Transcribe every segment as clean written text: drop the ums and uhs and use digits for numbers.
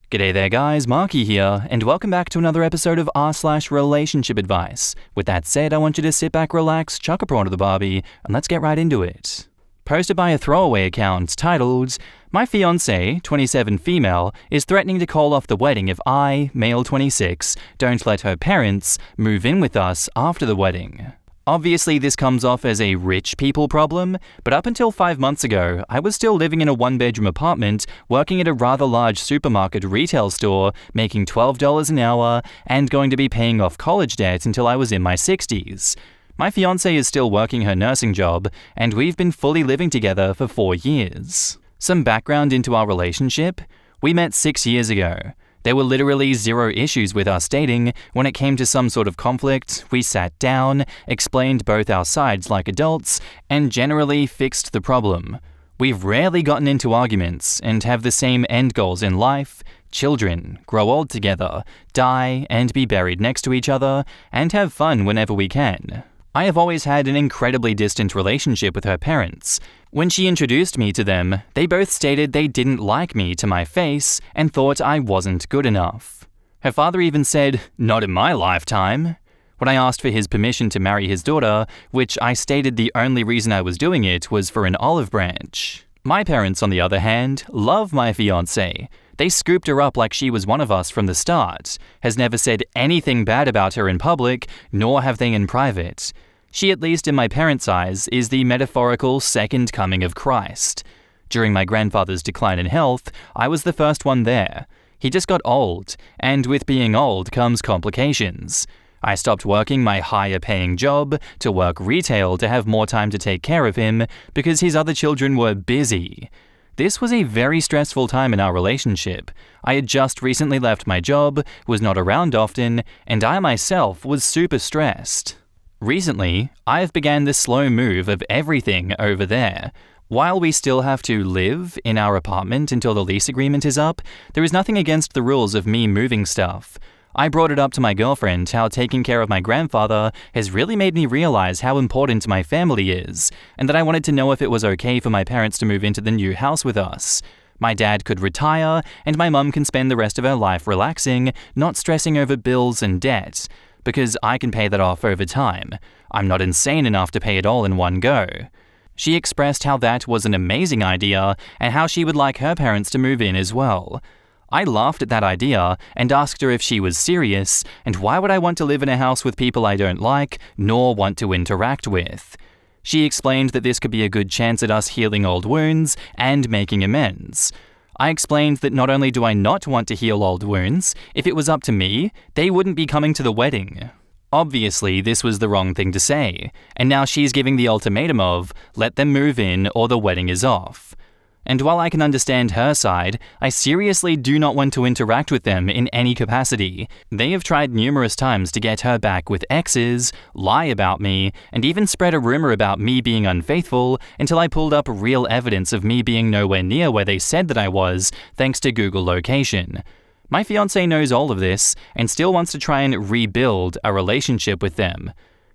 G'day there guys, Marky here, and welcome back to another episode of r/relationship advice. With that said, I want you to sit back, relax, chuck a prawn to the barbie, and let's get right into it. Posted by a throwaway account titled, "My fiancée, 27 female, is threatening to call off the wedding if I, male 26, don't let her parents move in with us after the wedding." Obviously, this comes off as a rich people problem, but up until 5 months ago, I was still living in a one-bedroom apartment, working at a rather large supermarket retail store, making $12 an hour, and going to be paying off college debt until I was in my 60s. My fiancée is still working her nursing job, and we've been fully living together for 4 years. Some background into our relationship: we met 6 years ago. There were literally zero issues with us dating. When it came to some sort of conflict, we sat down, explained both our sides like adults, and generally fixed the problem. We've rarely gotten into arguments and have the same end goals in life: children, grow old together, die and be buried next to each other, and have fun whenever we can. I have always had an incredibly distant relationship with her parents. When she introduced me to them, they both stated they didn't like me to my face and thought I wasn't good enough. Her father even said, "Not in my lifetime." When I asked for his permission to marry his daughter, which I stated the only reason I was doing it was for an olive branch. My parents, on the other hand, love my fiancée. They scooped her up like she was one of us from the start, has never said anything bad about her in public, nor have they in private. She, at least in my parents' eyes, is the metaphorical second coming of Christ. During my grandfather's decline in health, I was the first one there. He just got old, and with being old comes complications. I stopped working my higher-paying job to work retail to have more time to take care of him because his other children were busy. This was a very stressful time in our relationship. I had just recently left my job, was not around often, and I myself was super stressed. Recently, I have began the slow move of everything over there. While we still have to live in our apartment until the lease agreement is up, there is nothing against the rules of me moving stuff. I brought it up to my girlfriend how taking care of my grandfather has really made me realize how important my family is, and that I wanted to know if it was okay for my parents to move into the new house with us. My dad could retire, and my mum can spend the rest of her life relaxing, not stressing over bills and debt, because I can pay that off over time. I'm not insane enough to pay it all in one go. She expressed how that was an amazing idea, and how she would like her parents to move in as well. I laughed at that idea and asked her if she was serious, and why would I want to live in a house with people I don't like, nor want to interact with. She explained that this could be a good chance at us healing old wounds and making amends. I explained that not only do I not want to heal old wounds, if it was up to me, they wouldn't be coming to the wedding. Obviously, this was the wrong thing to say, and now she's giving the ultimatum of, let them move in or the wedding is off. And while I can understand her side, I seriously do not want to interact with them in any capacity. They have tried numerous times to get her back with exes, lie about me, and even spread a rumor about me being unfaithful until I pulled up real evidence of me being nowhere near where they said that I was, thanks to Google location. My fiancé knows all of this and still wants to try and rebuild a relationship with them.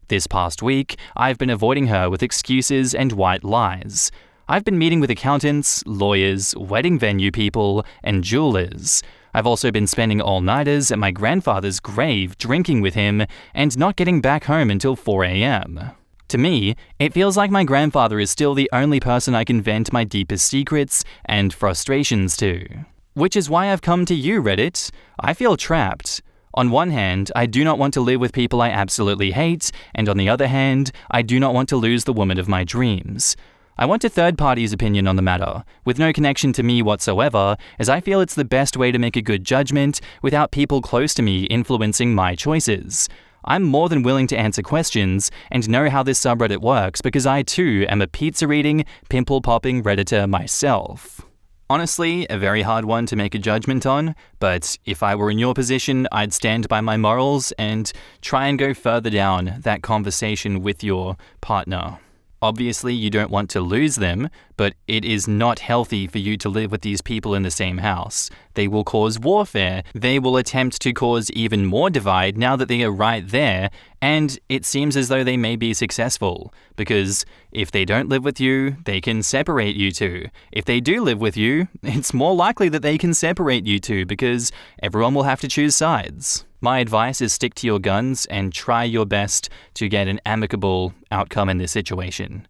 This past week, I've been avoiding her with excuses and white lies. I've been meeting with accountants, lawyers, wedding venue people, and jewelers. I've also been spending all-nighters at my grandfather's grave drinking with him and not getting back home until 4 a.m. To me, it feels like my grandfather is still the only person I can vent my deepest secrets and frustrations to. Which is why I've come to you, Reddit. I feel trapped. On one hand, I do not want to live with people I absolutely hate, and on the other hand, I do not want to lose the woman of my dreams. I want a third party's opinion on the matter, with no connection to me whatsoever, as I feel it's the best way to make a good judgment without people close to me influencing my choices. I'm more than willing to answer questions and know how this subreddit works because I too am a pizza-eating, pimple-popping Redditor myself. Honestly, a very hard one to make a judgment on, but if I were in your position, I'd stand by my morals and try and go further down that conversation with your partner. Obviously, you don't want to lose them, but it is not healthy for you to live with these people in the same house. They will cause warfare. They will attempt to cause even more divide now that they are right there, and it seems as though they may be successful. Because if they don't live with you, they can separate you two. If they do live with you, it's more likely that they can separate you two because everyone will have to choose sides. My advice is stick to your guns and try your best to get an amicable outcome in this situation.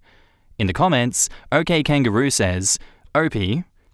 In the comments, OK Kangaroo says, OP,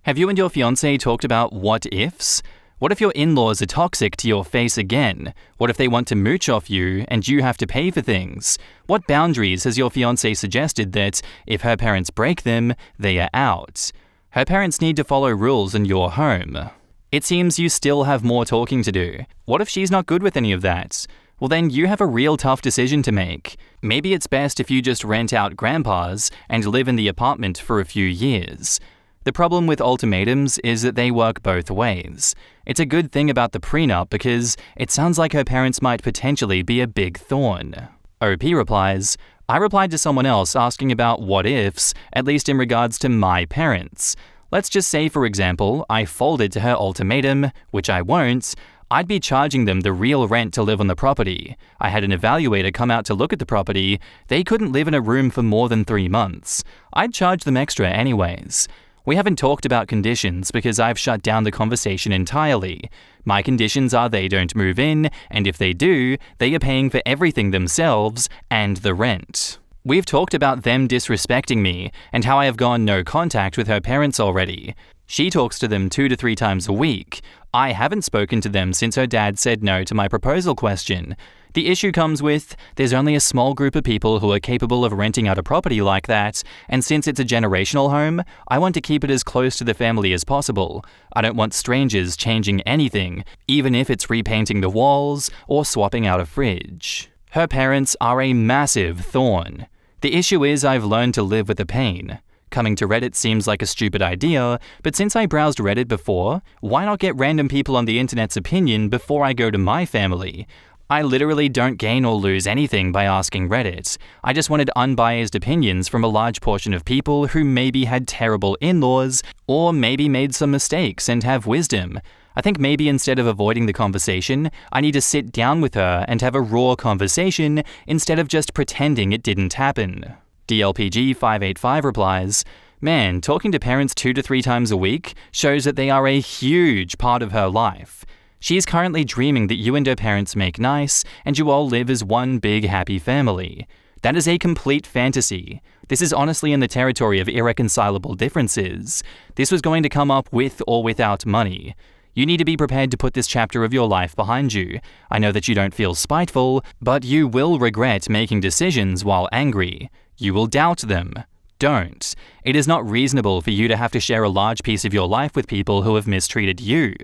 have you and your fiancé talked about what ifs? What if your in-laws are toxic to your face again? What if they want to mooch off you and you have to pay for things? What boundaries has your fiancé suggested that, if her parents break them, they are out? Her parents need to follow rules in your home. It seems you still have more talking to do. What if she's not good with any of that? Well, then you have a real tough decision to make. Maybe it's best if you just rent out grandpa's and live in the apartment for a few years. The problem with ultimatums is that they work both ways. It's a good thing about the prenup because it sounds like her parents might potentially be a big thorn. OP replies, I replied to someone else asking about what ifs, at least in regards to my parents. Let's just say, for example, I folded to her ultimatum, which I won't. I'd be charging them the real rent to live on the property. I had an evaluator come out to look at the property. They couldn't live in a room for more than 3 months. I'd charge them extra anyways. We haven't talked about conditions because I've shut down the conversation entirely. My conditions are they don't move in, and if they do, they are paying for everything themselves and the rent. We've talked about them disrespecting me and how I have gone no contact with her parents already. She talks to them 2 to 3 times a week. I haven't spoken to them since her dad said no to my proposal question. The issue comes with, there's only a small group of people who are capable of renting out a property like that, and since it's a generational home, I want to keep it as close to the family as possible. I don't want strangers changing anything, even if it's repainting the walls or swapping out a fridge. Her parents are a massive thorn. The issue is I've learned to live with the pain. Coming to Reddit seems like a stupid idea, but since I browsed Reddit before, why not get random people on the internet's opinion before I go to my family? I literally don't gain or lose anything by asking Reddit. I just wanted unbiased opinions from a large portion of people who maybe had terrible in-laws, or maybe made some mistakes and have wisdom. I think maybe instead of avoiding the conversation, I need to sit down with her and have a raw conversation instead of just pretending it didn't happen. DLPG585 replies, Man, talking to parents 2 to 3 times a week shows that they are a huge part of her life. She is currently dreaming that you and her parents make nice and you all live as one big happy family. That is a complete fantasy. This is honestly in the territory of irreconcilable differences. This was going to come up with or without money. You need to be prepared to put this chapter of your life behind you. I know that you don't feel spiteful, but you will regret making decisions while angry. You will doubt them. Don't. It is not reasonable for you to have to share a large piece of your life with people who have mistreated you.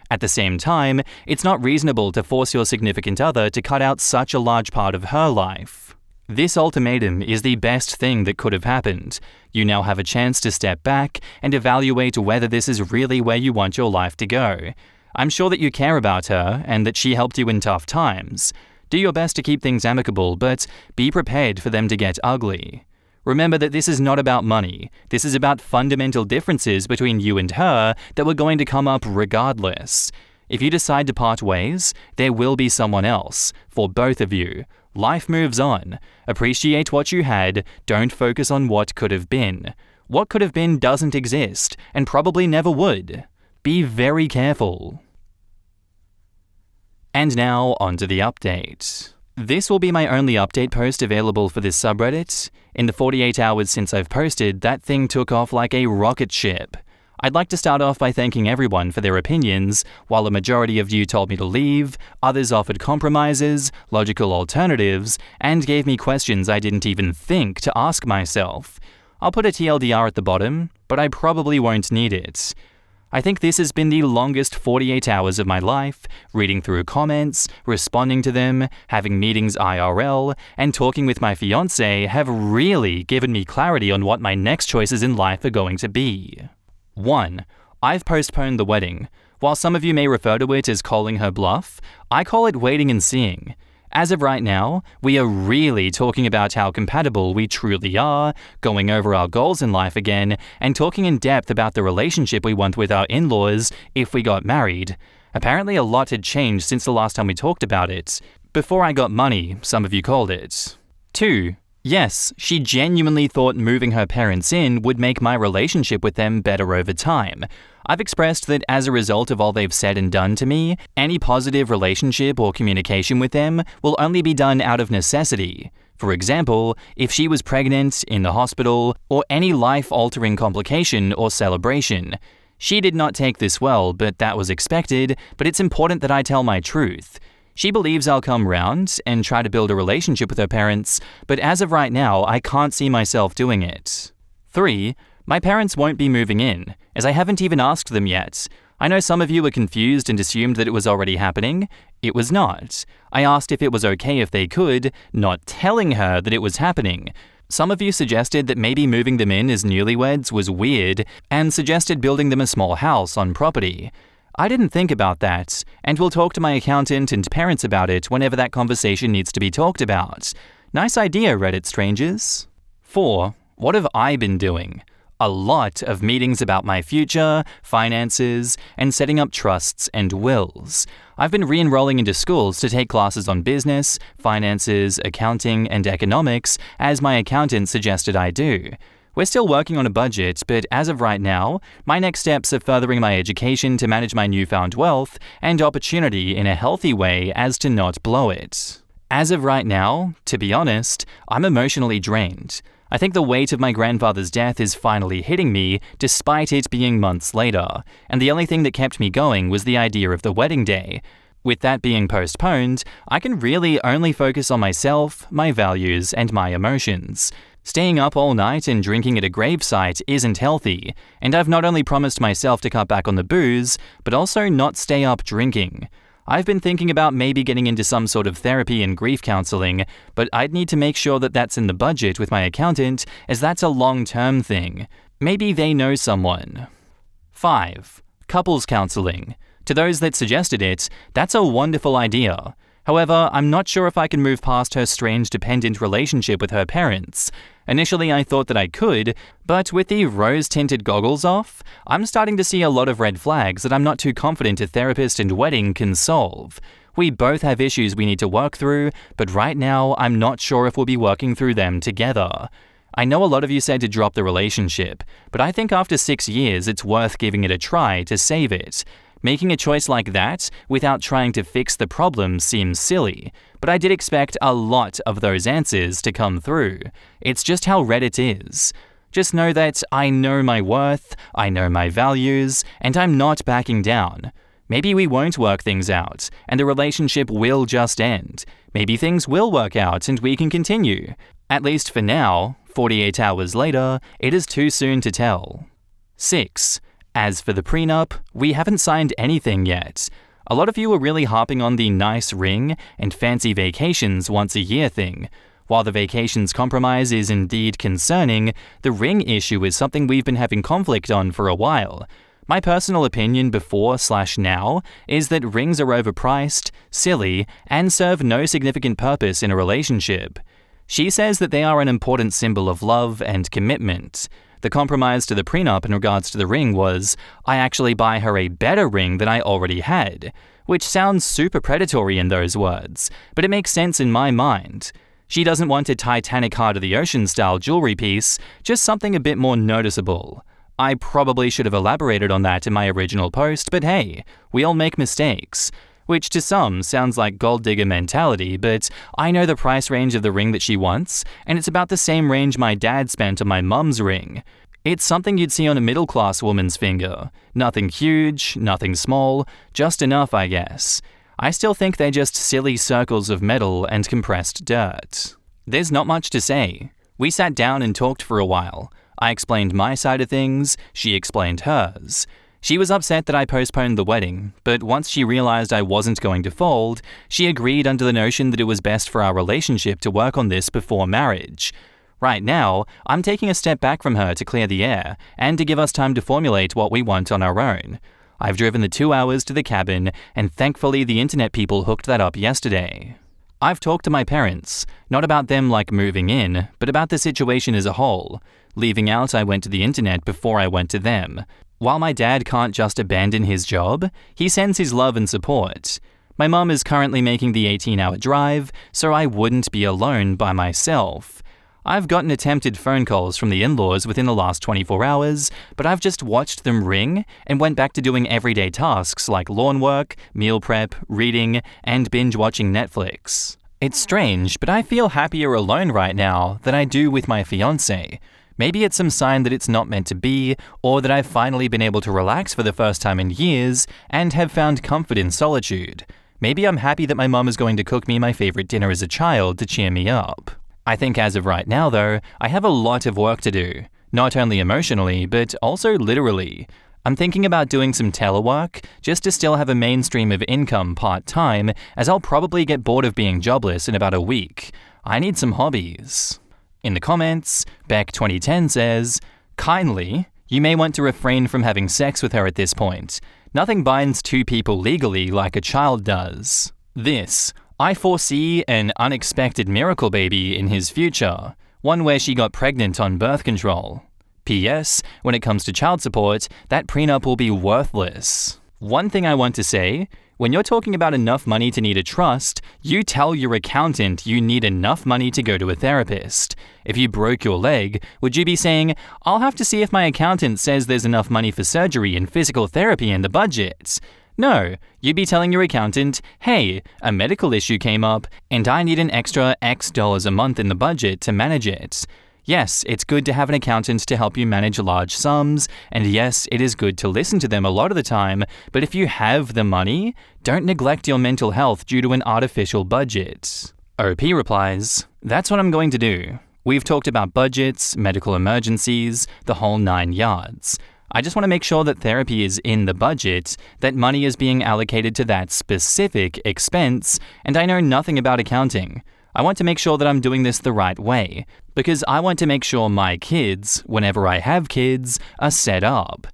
At the same time, it's not reasonable to force your significant other to cut out such a large part of her life. This ultimatum is the best thing that could have happened. You now have a chance to step back and evaluate whether this is really where you want your life to go. I'm sure that you care about her and that she helped you in tough times. Do your best to keep things amicable, but be prepared for them to get ugly. Remember that this is not about money. This is about fundamental differences between you and her that were going to come up regardless. If you decide to part ways, there will be someone else, for both of you. Life moves on. Appreciate what you had, don't focus on what could have been. What could have been doesn't exist, and probably never would. Be very careful. And now, onto the update. This will be my only update post available for this subreddit. In the 48 hours since I've posted, that thing took off like a rocket ship. I'd like to start off by thanking everyone for their opinions. While a majority of you told me to leave, others offered compromises, logical alternatives, and gave me questions I didn't even think to ask myself. I'll put a TLDR at the bottom, but I probably won't need it. I think this has been the longest 48 hours of my life, reading through comments, responding to them, having meetings IRL, and talking with my fiancé have really given me clarity on what my next choices in life are going to be. 1. I've postponed the wedding. While some of you may refer to it as calling her bluff, I call it waiting and seeing. As of right now, we are really talking about how compatible we truly are, going over our goals in life again, and talking in depth about the relationship we want with our in-laws if we got married. Apparently a lot had changed since the last time we talked about it. Before I got money, some of you called it. 2. Yes, she genuinely thought moving her parents in would make my relationship with them better over time. I've expressed that as a result of all they've said and done to me, any positive relationship or communication with them will only be done out of necessity. For example, if she was pregnant, in the hospital, or any life-altering complication or celebration. She did not take this well, but that was expected, but it's important that I tell my truth. She believes I'll come round and try to build a relationship with her parents, but as of right now, I can't see myself doing it. 3. My parents won't be moving in, as I haven't even asked them yet. I know some of you were confused and assumed that it was already happening. It was not. I asked if it was okay if they could, not telling her that it was happening. Some of you suggested that maybe moving them in as newlyweds was weird, and suggested building them a small house on property. I didn't think about that, and will talk to my accountant and parents about it whenever that conversation needs to be talked about. Nice idea, Reddit strangers. 4. What have I been doing? A lot of meetings about my future, finances, and setting up trusts and wills. I've been re-enrolling into schools to take classes on business, finances, accounting, and economics, as my accountant suggested I do. We're still working on a budget, but as of right now, my next steps are furthering my education to manage my newfound wealth and opportunity in a healthy way as to not blow it. As of right now, to be honest, I'm emotionally drained. I think the weight of my grandfather's death is finally hitting me, despite it being months later, and the only thing that kept me going was the idea of the wedding day. With that being postponed, I can really only focus on myself, my values, and my emotions. Staying up all night and drinking at a gravesite isn't healthy, and I've not only promised myself to cut back on the booze, but also not stay up drinking. I've been thinking about maybe getting into some sort of therapy and grief counseling, but I'd need to make sure that that's in the budget with my accountant, as that's a long-term thing. Maybe they know someone. 5. Couples counseling. To those that suggested it, that's a wonderful idea. However, I'm not sure if I can move past her strange dependent relationship with her parents. Initially, I thought that I could, but with the rose-tinted goggles off, I'm starting to see a lot of red flags that I'm not too confident a therapist and wedding can solve. We both have issues we need to work through, but right now, I'm not sure if we'll be working through them together. I know a lot of you said to drop the relationship, but I think after 6 years, it's worth giving it a try to save it. Making a choice like that without trying to fix the problem seems silly, but I did expect a lot of those answers to come through. It's just how Reddit is. Just know that I know my worth, I know my values, and I'm not backing down. Maybe we won't work things out, and the relationship will just end. Maybe things will work out and we can continue. At least for now, 48 hours later, it is too soon to tell. 6. As for the prenup, we haven't signed anything yet. A lot of you are really harping on the nice ring and fancy vacations once a year thing. While the vacations compromise is indeed concerning, the ring issue is something we've been having conflict on for a while. My personal opinion before/now is that rings are overpriced, silly, and serve no significant purpose in a relationship. She says that they are an important symbol of love and commitment. The compromise to the prenup in regards to the ring was, I actually buy her a better ring than I already had, which sounds super predatory in those words, but it makes sense in my mind. She doesn't want a Titanic Heart of the Ocean style jewelry piece, just something a bit more noticeable. I probably should have elaborated on that in my original post, but hey, we all make mistakes. Which to some sounds like gold digger mentality, but I know the price range of the ring that she wants, and it's about the same range my dad spent on my mum's ring. It's something you'd see on a middle-class woman's finger. Nothing huge, nothing small, just enough, I guess. I still think they're just silly circles of metal and compressed dirt. There's not much to say. We sat down and talked for a while. I explained my side of things, she explained hers. She was upset that I postponed the wedding, but once she realized I wasn't going to fold, she agreed under the notion that it was best for our relationship to work on this before marriage. Right now, I'm taking a step back from her to clear the air and to give us time to formulate what we want on our own. I've driven the 2 hours to the cabin, and thankfully the internet people hooked that up yesterday. I've talked to my parents, not about them like moving in, but about the situation as a whole. Leaving out, I went to the internet before I went to them. While my dad can't just abandon his job, he sends his love and support. My mum is currently making the 18-hour drive, so I wouldn't be alone by myself. I've gotten attempted phone calls from the in-laws within the last 24 hours, but I've just watched them ring and went back to doing everyday tasks like lawn work, meal prep, reading, and binge-watching Netflix. It's strange, but I feel happier alone right now than I do with my fiancé. Maybe it's some sign that it's not meant to be, or that I've finally been able to relax for the first time in years and have found comfort in solitude. Maybe I'm happy that my mum is going to cook me my favorite dinner as a child to cheer me up. I think as of right now, though, I have a lot of work to do. Not only emotionally, but also literally. I'm thinking about doing some telework, just to still have a mainstream of income part-time, as I'll probably get bored of being jobless in about a week. I need some hobbies. In the comments, Beck2010 says, "Kindly, you may want to refrain from having sex with her at this point. Nothing binds two people legally like a child does. This, I foresee an unexpected miracle baby in his future, one where she got pregnant on birth control. P.S. When it comes to child support, that prenup will be worthless." One thing I want to say, when you're talking about enough money to need a trust, you tell your accountant you need enough money to go to a therapist. If you broke your leg, would you be saying, "I'll have to see if my accountant says there's enough money for surgery and physical therapy in the budget"? No, you'd be telling your accountant, "Hey, a medical issue came up, and I need an extra X dollars a month in the budget to manage it." Yes, it's good to have an accountant to help you manage large sums, and yes, it is good to listen to them a lot of the time, but if you have the money, don't neglect your mental health due to an artificial budget. OP replies, "That's what I'm going to do. We've talked about budgets, medical emergencies, the whole 9 yards. I just want to make sure that therapy is in the budget, that money is being allocated to that specific expense, and I know nothing about accounting. I want to make sure that I'm doing this the right way, because I want to make sure my kids, whenever I have kids, are set up.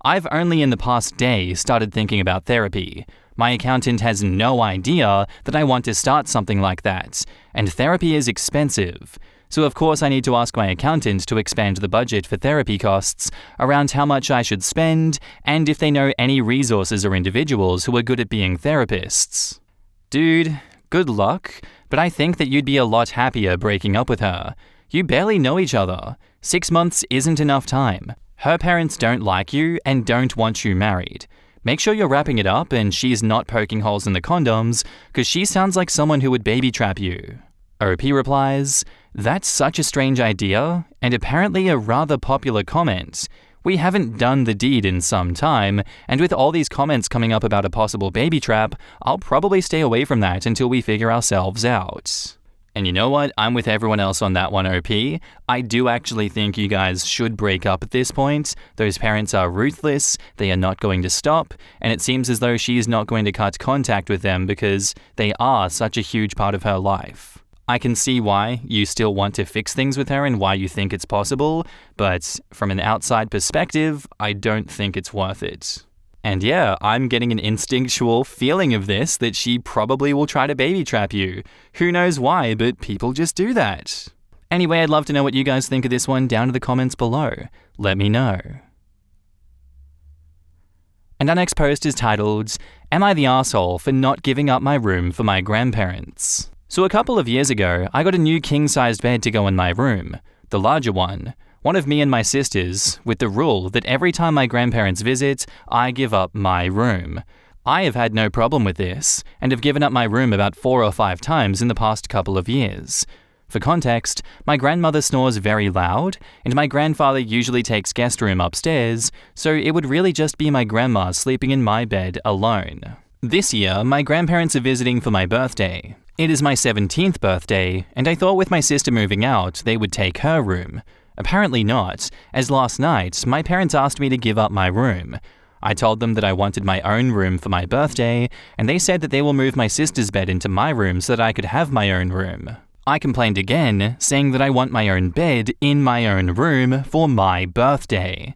I've only in the past day started thinking about therapy. My accountant has no idea that I want to start something like that, and therapy is expensive. So of course I need to ask my accountant to expand the budget for therapy costs around how much I should spend, and if they know any resources or individuals who are good at being therapists. Dude, good luck, but I think that you'd be a lot happier breaking up with her. You barely know each other. 6 months isn't enough time. Her parents don't like you and don't want you married. Make sure you're wrapping it up and she's not poking holes in the condoms, because she sounds like someone who would baby trap you." OP replies, "That's such a strange idea, and apparently a rather popular comment. We haven't done the deed in some time, and with all these comments coming up about a possible baby trap, I'll probably stay away from that until we figure ourselves out." And you know what? I'm with everyone else on that one, OP. I do actually think you guys should break up at this point. Those parents are ruthless, they are not going to stop, and it seems as though she's not going to cut contact with them because they are such a huge part of her life. I can see why you still want to fix things with her and why you think it's possible, but from an outside perspective, I don't think it's worth it. And yeah, I'm getting an instinctual feeling of this, that she probably will try to baby trap you. Who knows why, but people just do that. Anyway, I'd love to know what you guys think of this one down in the comments below. Let me know. And our next post is titled, "Am I the asshole for not giving up my room for my grandparents?" So a couple of years ago, I got a new king-sized bed to go in my room, the larger one of me and my sisters, with the rule that every time my grandparents visit, I give up my room. I have had no problem with this, and have given up my room about 4 or 5 times in the past couple of years. For context, my grandmother snores very loud, and my grandfather usually takes guest room upstairs, so it would really just be my grandma sleeping in my bed alone. This year, my grandparents are visiting for my birthday. It is my 17th birthday, and I thought with my sister moving out, they would take her room. Apparently not, as last night, my parents asked me to give up my room. I told them that I wanted my own room for my birthday, and they said that they will move my sister's bed into my room so that I could have my own room. I complained again, saying that I want my own bed in my own room for my birthday.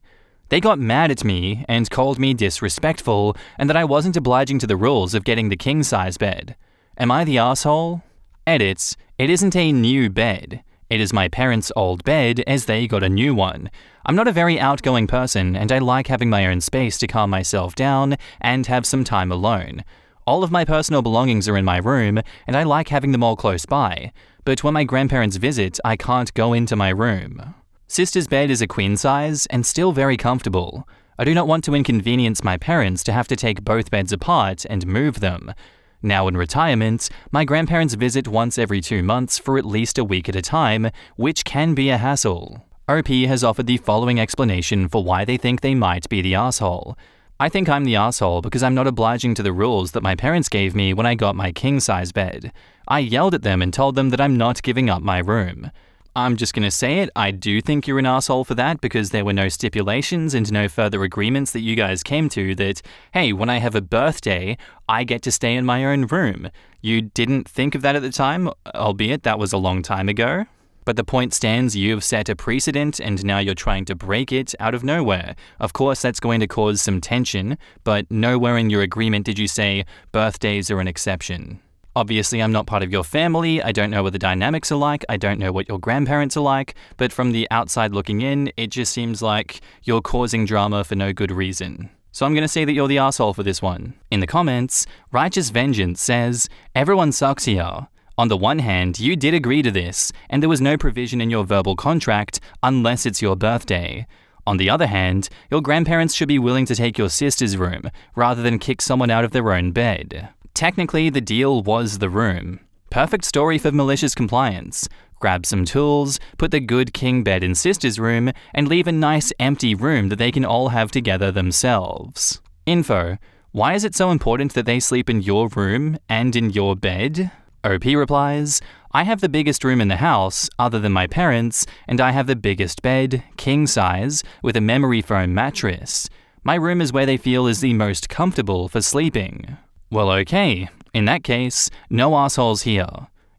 They got mad at me and called me disrespectful, and that I wasn't obliging to the rules of getting the king-size bed. Am I the asshole? Edit: it isn't a new bed. It is my parents' old bed as they got a new one. I'm not a very outgoing person and I like having my own space to calm myself down and have some time alone. All of my personal belongings are in my room and I like having them all close by, but when my grandparents visit, I can't go into my room. Sister's bed is a queen size and still very comfortable. I do not want to inconvenience my parents to have to take both beds apart and move them. Now in retirement, my grandparents visit once every 2 months for at least a week at a time, which can be a hassle. OP has offered the following explanation for why they think they might be the asshole. I think I'm the asshole because I'm not obliging to the rules that my parents gave me when I got my king-size bed. I yelled at them and told them that I'm not giving up my room. I'm just gonna say it, I do think you're an asshole for that because there were no stipulations and no further agreements that you guys came to that, hey, when I have a birthday, I get to stay in my own room. You didn't think of that at the time, albeit that was a long time ago. But the point stands, you've set a precedent and now you're trying to break it out of nowhere. Of course, that's going to cause some tension, but nowhere in your agreement did you say birthdays are an exception. Obviously, I'm not part of your family, I don't know what the dynamics are like, I don't know what your grandparents are like, but from the outside looking in, it just seems like you're causing drama for no good reason. So I'm gonna say that you're the asshole for this one. In the comments, Righteous Vengeance says, everyone sucks here. On the one hand, you did agree to this, and there was no provision in your verbal contract unless it's your birthday. On the other hand, your grandparents should be willing to take your sister's room, rather than kick someone out of their own bed. Technically, the deal was the room. Perfect story for malicious compliance. Grab some tools, put the good king bed in sister's room, and leave a nice empty room that they can all have together themselves. Info: why is it so important that they sleep in your room and in your bed? OP replies, I have the biggest room in the house, other than my parents, and I have the biggest bed, king size, with a memory foam mattress. My room is where they feel is the most comfortable for sleeping. Well, okay. In that case, no assholes here.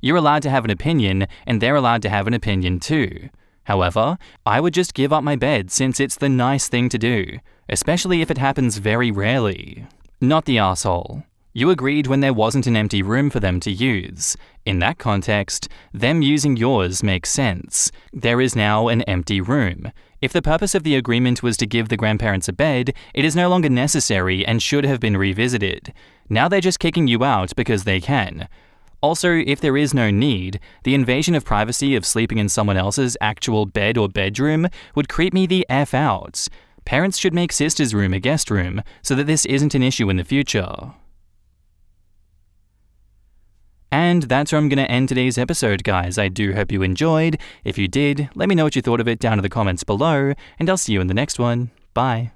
You're allowed to have an opinion, and they're allowed to have an opinion too. However, I would just give up my bed since it's the nice thing to do, especially if it happens very rarely. Not the asshole. You agreed when there wasn't an empty room for them to use. In that context, them using yours makes sense. There is now an empty room. If the purpose of the agreement was to give the grandparents a bed, it is no longer necessary and should have been revisited. Now they're just kicking you out because they can. Also, if there is no need, the invasion of privacy of sleeping in someone else's actual bed or bedroom would creep me the F out. Parents should make sister's room a guest room so that this isn't an issue in the future. And that's where I'm going to end today's episode, guys. I do hope you enjoyed. If you did, let me know what you thought of it down in the comments below, and I'll see you in the next one. Bye.